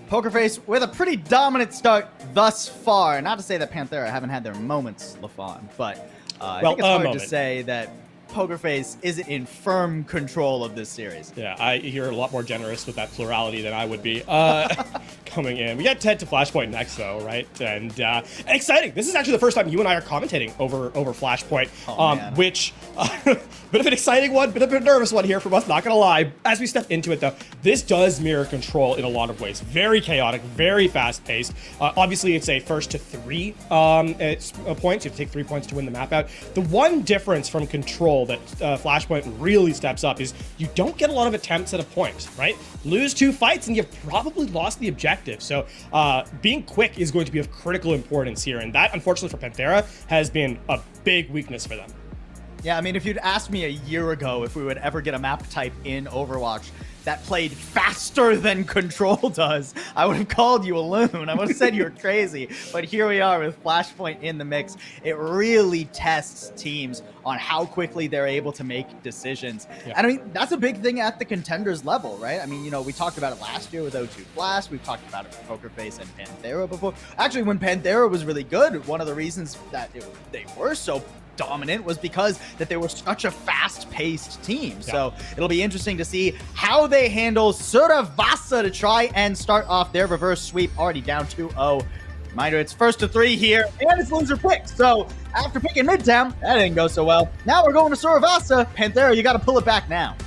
S1: Poker Face with a pretty dominant start thus far. Not to say that Panthera haven't had their moments, LaFawn, but I think it's hard to say that Poker Face isn't in firm control of this series.
S2: Yeah, you're a lot more generous with that plurality than I would be coming in. We got Ted to Flashpoint next, though, right? And exciting. This is actually the first time you and I are commentating over Flashpoint, which bit of an exciting one, bit of a nervous one here from us, not gonna lie. As we step into it, though, this does mirror Control in a lot of ways. Very chaotic, very fast-paced. Obviously, it's a first to 3 points. You have to take 3 points to win the map out. The one difference from Control that Flashpoint really steps up is you don't get a lot of attempts at a point, right? Lose 2 fights and you've probably lost the objective. So being quick is going to be of critical importance here, and that, unfortunately for Panthera, has been a big weakness for them.
S1: Yeah, I mean, if you'd asked me a year ago if we would ever get a map type in Overwatch that played faster than Control does, I would have called you a loon. I would have said you were crazy. But here we are with Flashpoint in the mix. It really tests teams on how quickly they're able to make decisions. Yeah. And I mean, that's a big thing at the Contenders level, right? I mean, you know, we talked about it last year with O2 Blast. We've talked about it with Poker Face and Panthera before. Actually, when Panthera was really good, one of the reasons that they were so dominant was because that they were such a fast-paced team. Yeah. So it'll be interesting to see how they handle Suravasa to try and start off their reverse sweep, already down 2-0. Reminder, it's first to 3 here, and it's loser pick. So after picking Midtown, that didn't go so well. Now we're going to Suravasa. Panthera, you got to pull it back now.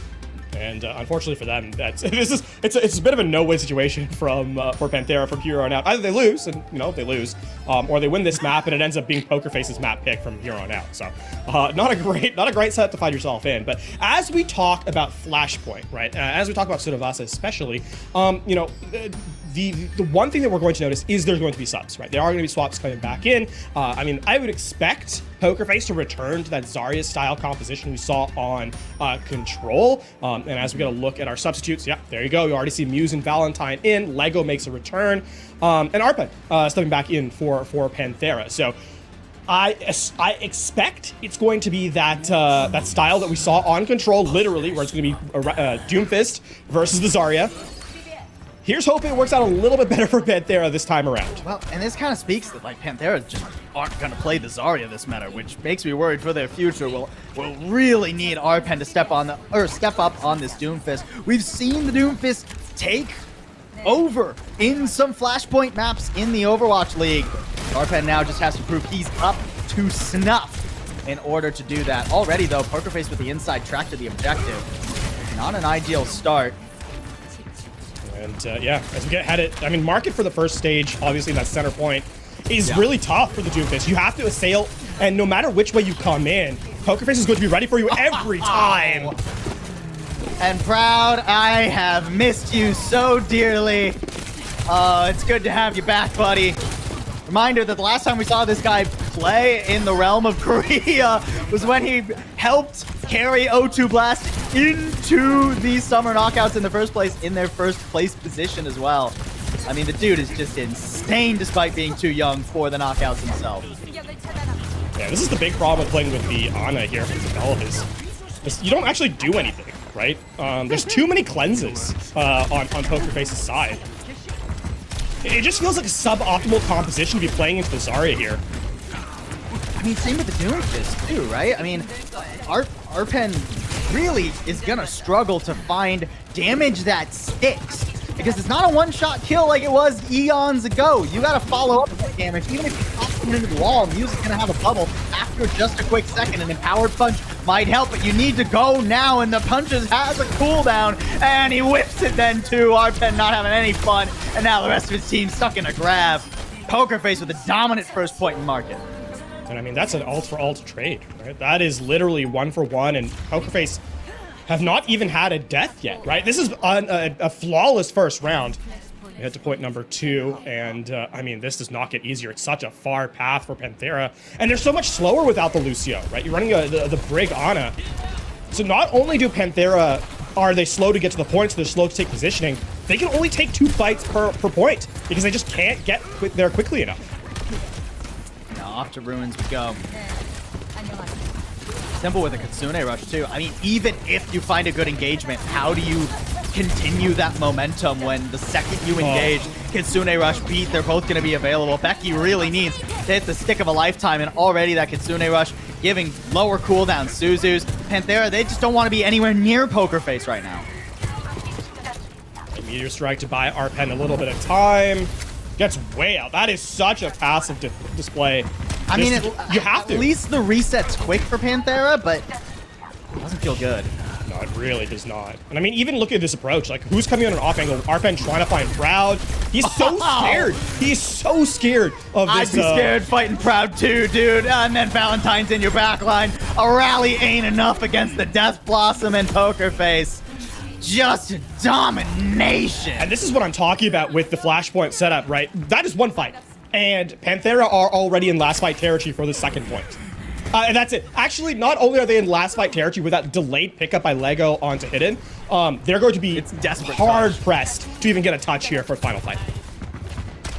S2: And unfortunately for them, it's a bit of a no-win situation for Panthera from here on out. Either they lose, and they lose, or they win this map, and it ends up being Poker Face's map pick from here on out. So not a great set to find yourself in. But as we talk about Flashpoint, right? As we talk about Suravasa especially, the one thing that we're going to notice is there's going to be subs, right? There are going to be swaps coming back in. I mean, I would expect Poker Face to return to that Zarya style composition we saw on Control. And as we get a look at our substitutes, yeah, there you go. You already see Muse and Valentine in. Lego makes a return. And Arpen stepping back in for Panthera. So I expect it's going to be that that style that we saw on Control, literally, where it's going to be Doomfist versus the Zarya. Here's hoping it works out a little bit better for Panthera this time around.
S1: Well, and this kind of speaks that like Panthera just aren't going to play the Zarya this meta, which makes me worried for their future. We'll really need Arpen to step up on this Doomfist. We've seen the Doomfist take over in some Flashpoint maps in the Overwatch League. Arpen now just has to prove he's up to snuff in order to do that. Already though, Poker Face with the inside track to the objective. Not an ideal start.
S2: And yeah, as we get headed, I mean, market for the first stage, obviously in that center point, is really tough for the Doomfist. You have to assail, and no matter which way you come in, Poker Face is going to be ready for you every time.
S1: And Proud, I have missed you so dearly. It's good to have you back, buddy. Reminder that the last time we saw this guy play in the realm of Korea was when he helped carry O2 Blast into the summer knockouts in the first place, in their first place position as well. I mean, the dude is just insane despite being too young for the knockouts himself.
S2: Yeah, this is the big problem with playing with the Ana here from Develop. You don't actually do anything, right? There's too many cleanses on Poker Face's side. It just feels like a suboptimal composition to be playing into the Zarya here.
S1: I mean, same with the Doomfist too, right? I mean, Arpen really is gonna struggle to find damage that sticks, because it's not a one-shot kill like it was eons ago. You gotta follow up with that damage. Even if you toss them into the wall, Muse is gonna have a bubble after just a quick second. An empowered punch might help, but you need to go now, and the punches has a cooldown, and he whips it then too. Arpen not having any fun, and now the rest of his team stuck in a grab. Poker Face with a dominant first point in market.
S2: And I mean, that's an ult-for-ult trade, right? That is literally 1-for-1, and Poker Face have not even had a death yet, right? This is a flawless first round. We head to point number 2, and I mean, this does not get easier. It's such a far path for Panthera, and they're so much slower without the Lucio, right? You're running the Brig Ana. So not only do Panthera, are they slow to get to the point, so they're slow to take positioning, they can only take 2 fights per point, because they just can't get there quickly enough.
S1: Off to Ruins we go. Simple with a Kitsune rush too. I mean, even if you find a good engagement, how do you continue that momentum when the second you engage, Kitsune Rush beat, they're both going to be available. Becky really needs to hit the stick of a lifetime, and already that Kitsune Rush giving lower cooldown Suzu's. Panthera, they just don't want to be anywhere near Poker Face right now.
S2: Meteor Strike to buy Arpen a little bit of time. Gets way out. That is such a passive display.
S1: I mean,
S2: you have to.
S1: At least the reset's quick for Panthera, but it doesn't feel good.
S2: No, it really does not. And I mean, even look at this approach. Like, who's coming on an off angle? Arpen trying to find Proud. He's so scared. He's so scared of this.
S1: I'd be scared fighting Proud too, dude. And then Valentine's in your backline. A rally ain't enough against the Death Blossom and Poker Face. Just domination.
S2: And this is what I'm talking about with the Flashpoint setup, right? That is one fight. And Panthera are already in last fight territory for the second point. And that's it. Actually, not only are they in last fight territory with that delayed pickup by Lego onto Hidden, they're going to be hard pressed to even get a touch here for final fight.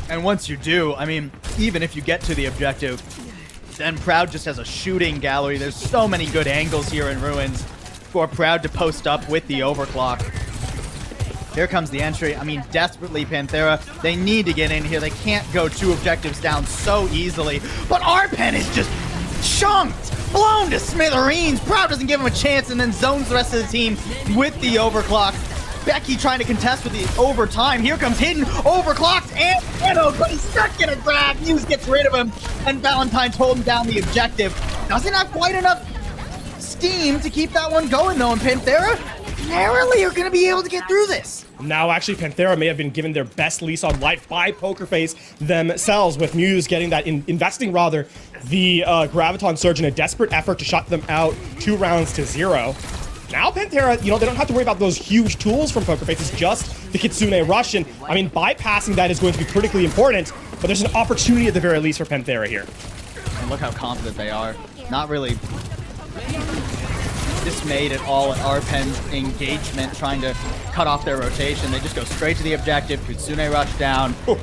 S1: And once you do, I mean, even if you get to the objective, then Proud just has a shooting gallery. There's so many good angles here in Ruins for Proud to post up with the overclock. Here comes the entry. I mean, desperately, Panthera, they need to get in here. They can't go 2 objectives down so easily. But Arpen is just chunked, blown to smithereens. Proud doesn't give him a chance and then zones the rest of the team with the overclock. Becky trying to contest with the overtime. Here comes Hidden, overclocked, and Enos, but he's stuck in a grab. Muse gets rid of him, and Valentine's holding down the objective. Doesn't have quite enough steam to keep that one going, though, and Panthera narrowly are going to be able to get through this.
S2: Now, actually, Panthera may have been given their best lease on life by Poker Face themselves, with Muse getting that, investing rather, the Graviton Surge in a desperate effort to shut them out 2 rounds to 0. Now Panthera, you know, they don't have to worry about those huge tools from Poker Face. It's just the Kitsune Rush, and I mean, bypassing that is going to be critically important, but there's an opportunity at the very least for Panthera here.
S1: And look how confident they are. Not really dismayed at all at Arpen's engagement, trying to cut off their rotation. They just go straight to the objective. Kitsune Rush down. Ooh.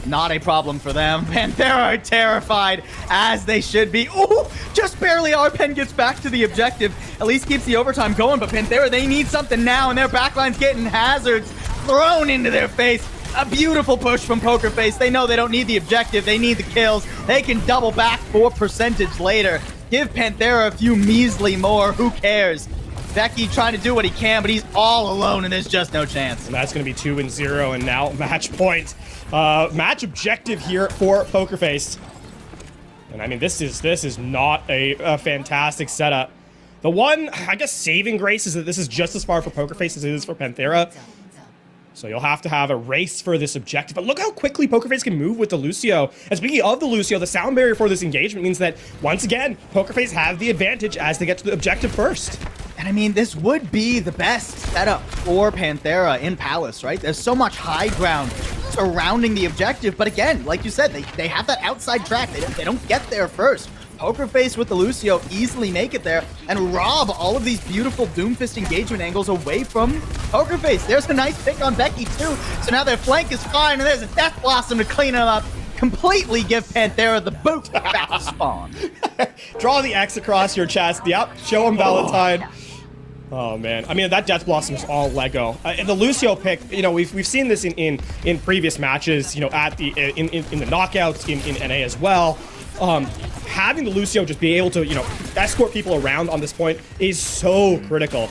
S1: Not a problem for them. Panthera are terrified, as they should be. Ooh, just barely Arpen gets back to the objective. At least keeps the overtime going, but Panthera, they need something now, and their backline's getting hazards thrown into their face. A beautiful push from Poker Face. They know they don't need the objective. They need the kills. They can double back for percentage later. Give Panthera a few measly more. Who cares? Becky trying to do what he can, but he's all alone, and there's just no chance.
S2: And that's going to be 2-0, and now match point. Match objective here for Poker Face. And I mean, this is not a fantastic setup. The one, I guess, saving grace is that this is just as far for Poker Face as it is for Panthera. So you'll have to have a race for this objective. But look how quickly Poker Face can move with the Lucio. And speaking of the Lucio, the sound barrier for this engagement means that, once again, Poker Face have the advantage as they get to the objective first.
S1: And I mean, this would be the best setup for Panthera in Palace, right? There's so much high ground surrounding the objective. But again, like you said, they have that outside track. They don't get there first. Poker Face with the Lucio easily make it there and rob all of these beautiful Doomfist engagement angles away from Poker Face. There's a nice pick on Becky too. So now their flank is fine, and there's a Death Blossom to clean them up. Completely give Panthera the boot back to spawn.
S2: Draw the X across your chest. Yep, show him Valentine. Oh man, I mean, that Death Blossom is all Lego. And the Lucio pick, you know, we've seen this in previous matches, you know, at the in the knockouts in NA as well. Having the Lucio just be able to, you know, escort people around on this point is so critical.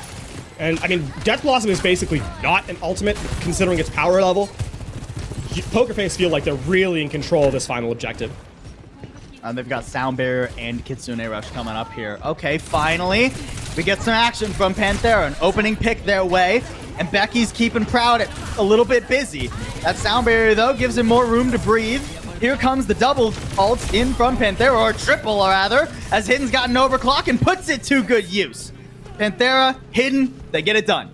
S2: And I mean, Death Blossom is basically not an ultimate considering its power level. Poker Face feel like they're really in control of this final objective.
S1: They've got Sound Barrier and Kitsune Rush coming up here. Okay, finally, we get some action from Panthera. An opening pick their way, and Becky's keeping Proud a little bit busy. That Sound Barrier, though, gives him more room to breathe. Here comes the double ult in from Panthera, or triple, rather, as Hidden's got an overclock and puts it to good use. Panthera, Hidden, they get it done.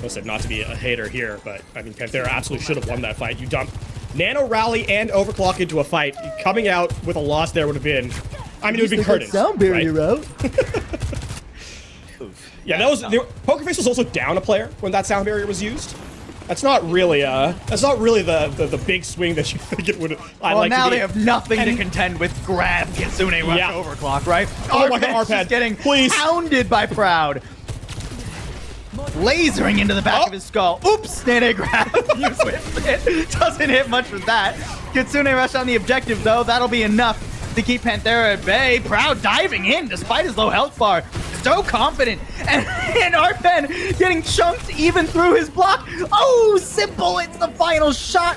S2: Listen, not to be a hater here, but I mean, Panthera absolutely should have won that fight. You dump Nano Rally and Overclock into a fight. Coming out with a loss there would have been, I mean, it would have been curtains.
S1: Sound Barrier, right?
S2: Yeah, that was, Poker Face was also down a player when that Sound Barrier was used. That's not really the big swing that you think it would.
S1: Well, now they have nothing to contend with. Grab Kitsune Rush Overclock, right?
S2: Oh my God,
S1: Arpen's just getting pounded by Proud. lasering into the back of his skull. Oops, Nene grab. You whiffed it. Doesn't hit much with that. Kitsune rush on the objective, though. That'll be enough to keep Panthera at bay. Proud diving in despite his low health bar. So confident. And Arpen getting chunked even through his block. Oh, simple. It's the final shot.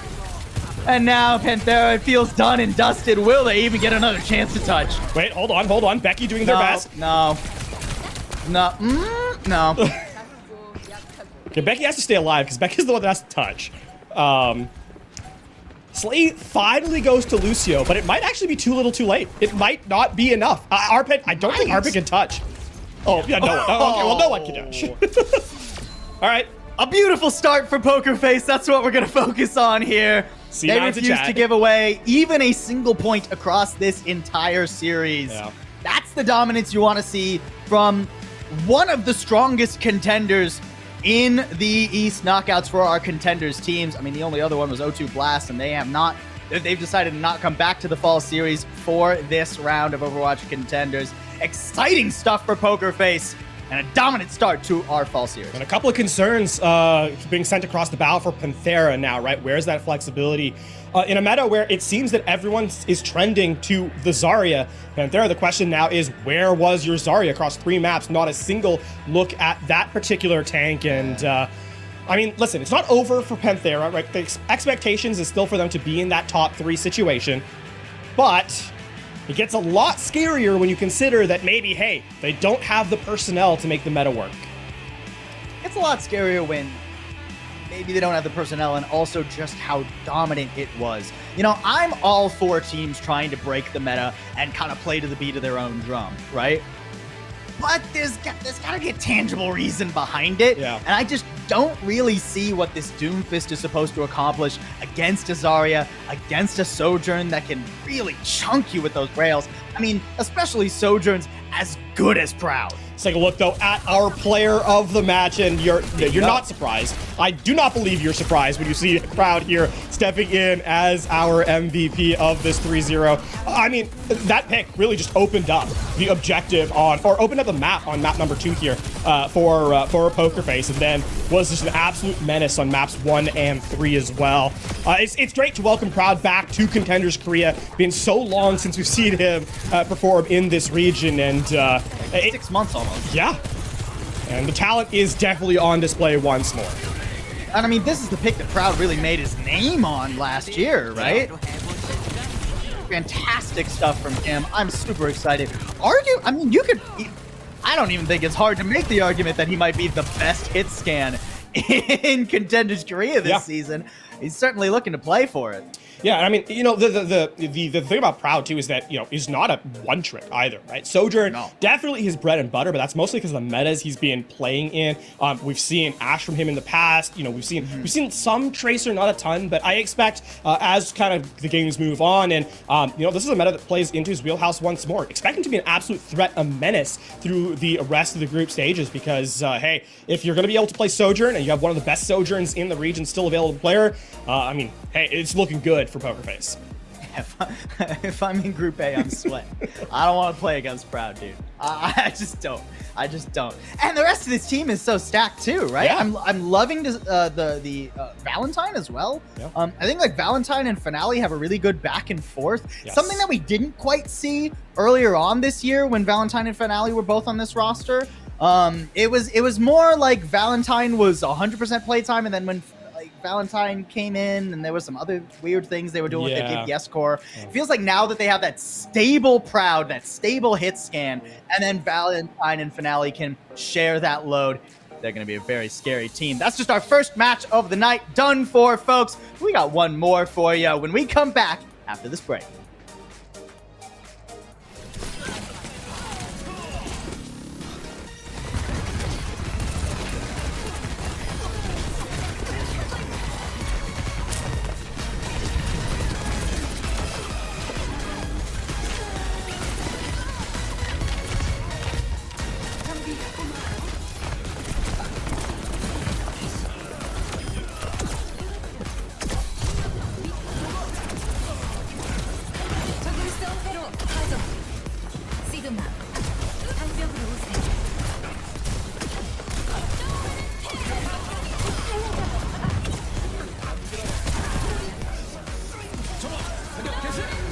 S1: And now Panthera feels done and dusted. Will they even get another chance to touch?
S2: Wait, hold on. Becky doing their best.
S1: No.
S2: Okay, Becky has to stay alive because Becky's the one that has to touch. Slay finally goes to Lucio, but it might actually be too little too late. It might not be enough. Arpen, I don't think Arpen can touch. Oh, yeah, no. Okay, well, no one can touch. All right.
S1: A beautiful start for Poker Face. That's what we're going to focus on here. They refuse to give away even a single point across this entire series. Yeah. That's the dominance you want to see from one of the strongest contenders in the East knockouts for our Contenders teams. I mean, the only other one was O2 Blast, and they've decided to not come back to the fall series for this round of Overwatch Contenders. Exciting stuff for Poker Face, and a dominant start to our fall series.
S2: And a couple of concerns being sent across the bow for Panthera now, right? Where's that flexibility? In a meta where it seems that everyone is trending to the Zarya, Panthera, the question now is, where was your Zarya across 3 maps? Not a single look at that particular tank. And I mean, listen, it's not over for Panthera, right? The expectations is still for them to be in that top 3 situation, but it gets a lot scarier when you consider that maybe, hey, they don't have the personnel to make the meta work.
S1: It's a lot scarier when maybe they don't have the personnel, and also just how dominant it was. You know, I'm all for teams trying to break the meta and kind of play to the beat of their own drum, right? But there's got to be a tangible reason behind it.
S2: Yeah.
S1: And I just don't really see what this Doomfist is supposed to accomplish against a Zarya, against a Sojourn that can really chunk you with those rails. I mean, especially Sojourn's as good as Proud.
S2: Let's take a look, though, at our player of the match, and you're not surprised. I do not believe you're surprised when you see Proud here stepping in as our MVP of this 3-0. I mean, that pick really just opened up the objective opened up the map on map number 2 here for Poker Face, and then was just an absolute menace on maps 1 and 3 as well. It's great to welcome Proud back to Contenders Korea. Been so long since we've seen him perform in this region, and
S1: 6 months almost.
S2: Yeah, and the talent is definitely on display once more.
S1: And I mean, this is the pick that Proud really made his name on last year, right? Fantastic stuff from him. I'm super excited. I mean, I don't even think it's hard to make the argument that he might be the best hit scan in Contenders Korea this season. He's certainly looking to play for it.
S2: Yeah, I mean, you know, the thing about Proud, too, is that, you know, he's not a one trick either, right? Sojourn, definitely his bread and butter, but that's mostly because of the metas he's been playing in. We've seen Ashe from him in the past. You know, we've seen some Tracer, not a ton, but I expect as kind of the games move on, and, you know, this is a meta that plays into his wheelhouse once more. Expect him to be an absolute threat, a menace through the rest of the group stages because, hey, if you're going to be able to play Sojourn and you have one of the best Sojourns in the region still available to player, I mean, hey, it's looking good for Poker Face.
S1: If I'm in Group A, I'm sweating. I don't want to play against Proud, dude. I just don't. And the rest of this team is so stacked too, right?
S2: Yeah.
S1: I'm loving the Valentine as well.
S2: Yeah.
S1: I think like Valentine and Finale have a really good back and forth.
S2: Yes.
S1: Something that we didn't quite see earlier on this year when Valentine and Finale were both on this roster. It was more like Valentine was 100% playtime, and then when Valentine came in and there was some other weird things they were doing with the KPS core. It feels like now that they have that stable Proud, that stable hit scan, and then Valentine and Finale can share that load, they're going to be a very scary team. That's just our first match of the night done for, folks. We got one more for you when we come back after this break.
S3: Division.